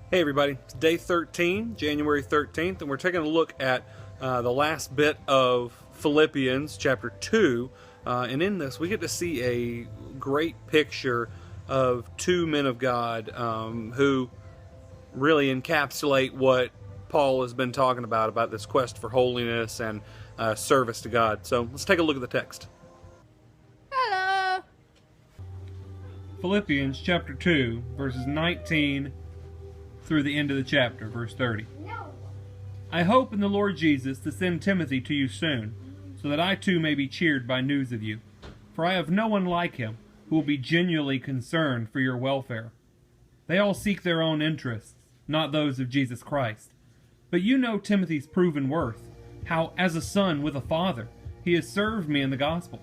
Hey everybody, it's day 13, January 13th, and we're taking a look at the last bit of Philippians chapter 2, and in this we get to see a great picture of two men of God who really encapsulate what Paul has been talking about this quest for holiness and service to God. So let's take a look at the text. Hello. Philippians chapter 2, verses 19 through the end of the chapter, verse 30. I hope in the Lord Jesus to send Timothy to you soon, so that I too may be cheered by news of you. For I have no one like him who will be genuinely concerned for your welfare. They all seek their own interests, not those of Jesus Christ. But you know Timothy's proven worth, how as a son with a father he has served me in the gospel.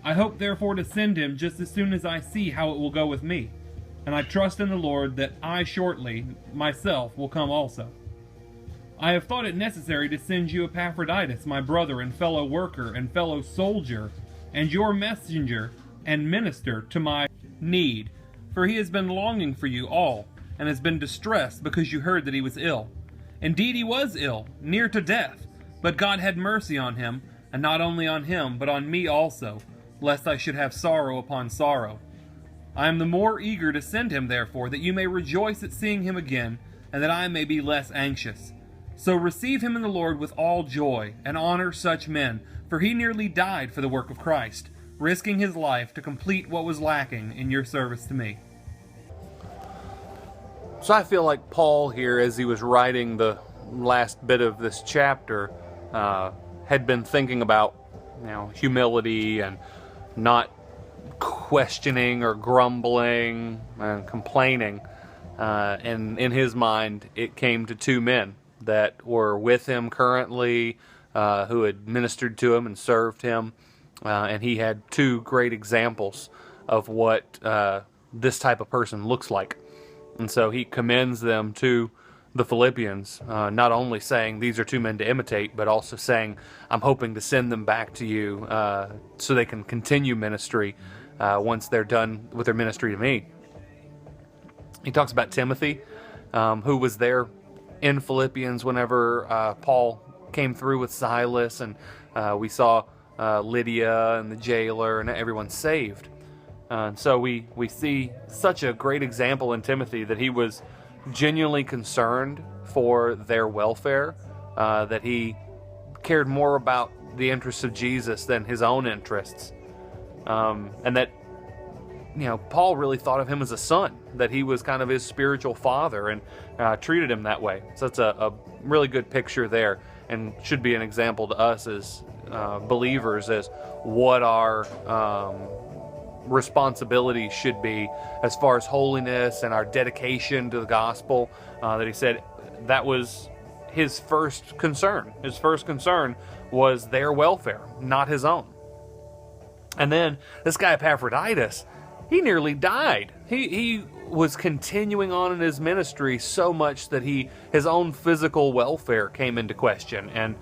I hope therefore to send him just as soon as I see how it will go with me. And I trust in the Lord that I shortly, myself, will come also. I have thought it necessary to send you Epaphroditus, my brother and fellow worker and fellow soldier, and your messenger and minister to my need. For he has been longing for you all, and has been distressed because you heard that he was ill. Indeed he was ill, near to death, but God had mercy on him, and not only on him, but on me also, lest I should have sorrow upon sorrow. I am the more eager to send him, therefore, that you may rejoice at seeing him again, and that I may be less anxious. So receive him in the Lord with all joy, and honor such men, for he nearly died for the work of Christ, risking his life to complete what was lacking in your service to me. So I feel like Paul here, as he was writing the last bit of this chapter, had been thinking about, humility and not questioning or grumbling and complaining, and in his mind it came to two men that were with him currently, who had ministered to him and served him, and he had two great examples of what this type of person looks like. And so he commends them to the Philippians, not only saying these are two men to imitate, but also saying I'm hoping to send them back to you so they can continue ministry once they're done with their ministry to me. He talks about Timothy, who was there in Philippians whenever Paul came through with Silas, and we saw Lydia and the jailer and everyone saved. And so we see such a great example in Timothy that he was genuinely concerned for their welfare, that he cared more about the interests of Jesus than his own interests. And that, Paul really thought of him as a son, that he was kind of his spiritual father, and treated him that way. So it's a really good picture there, and should be an example to us as believers as what our responsibility should be as far as holiness and our dedication to the gospel. That he said that was his first concern. His first concern was their welfare, not his own. And then this guy Epaphroditus, he nearly died. He was continuing on in his ministry so much that his own physical welfare came into question. And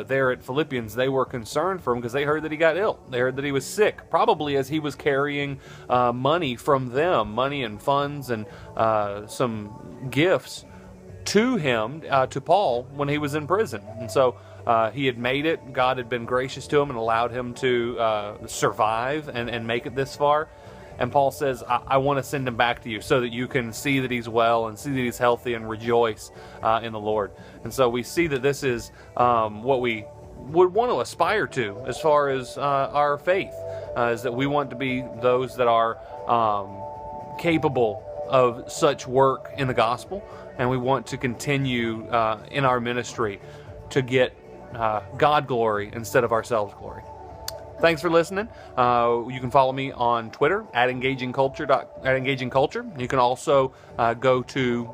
there at Philippians, they were concerned for him because they heard that he got ill. They heard that he was sick, probably as he was carrying money from them, money and funds and some gifts to him, to Paul, when he was in prison. And so he had made it. God had been gracious to him and allowed him to survive and make it this far. And Paul says, I want to send him back to you so that you can see that he's well and see that he's healthy and rejoice in the Lord. And so we see that this is what we would want to aspire to as far as our faith, is that we want to be those that are capable of such work in the gospel, and we want to continue in our ministry to get God glory instead of ourselves glory. Thanks for listening. You can follow me on Twitter at Engaging Culture. You can also go to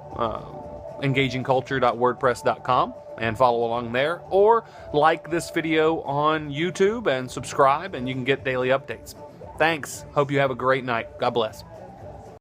engagingculture.wordpress.com and follow along there, or like this video on YouTube and subscribe, and you can get daily updates. Thanks. Hope you have a great night. God bless.